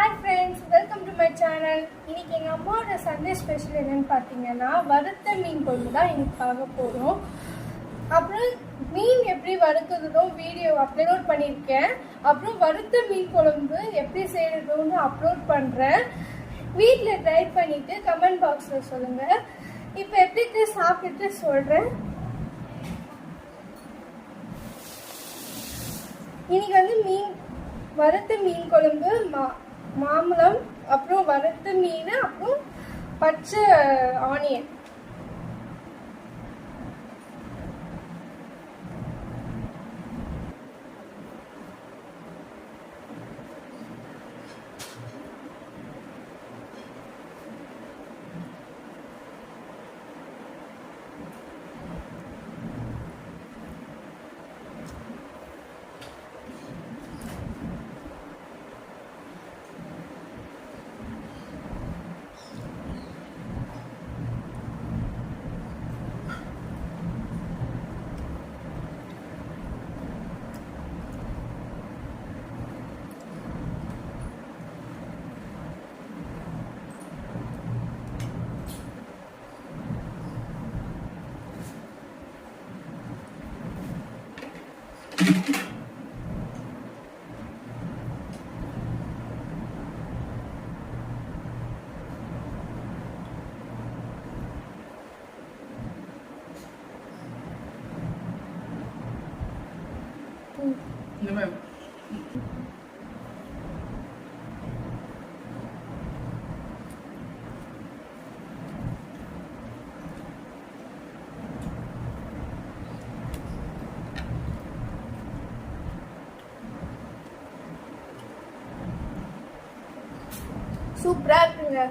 Hi friends, welcome to my channel. இன்னைக்கு எங்க அம்மாவோட சண்டே ஸ்பெஷல் என்னன்னு பார்த்தீங்கன்னா வறுத்த மீன் குழம்பு தான் இன்னைக்கு பார்க்க போகிறோம். அப்புறம் மீன் எப்படி வறுக்கிறதும் வீடியோ அப்லோட் பண்ணியிருக்கேன். அப்புறம் வறுத்த மீன் குழம்பு எப்படி செய்யறதுன்னு அப்லோட் பண்ணுறேன். வீட்டில் ட்ரை பண்ணிட்டு கமெண்ட் பாக்ஸில் சொல்லுங்கள். இப்போ எப்படி சாப்பிட்டுட்டு சொல்கிறேன். இன்னைக்கு வறுத்த மீன் குழம்பு, மாம்பழம், அப்புறம் வறுத்த மீன், அப்புறம் பச்சை ஆனியன். சூப்பரா இருக்குங்க.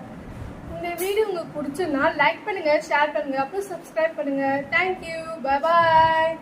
இந்த வீடியோ உங்களுக்கு பிடிச்சிருந்தா லைக் பண்ணுங்க, ஷேர் பண்ணுங்க, அப்புறம் சப்ஸ்கிரைப் பண்ணுங்க. Thank you, bye bye.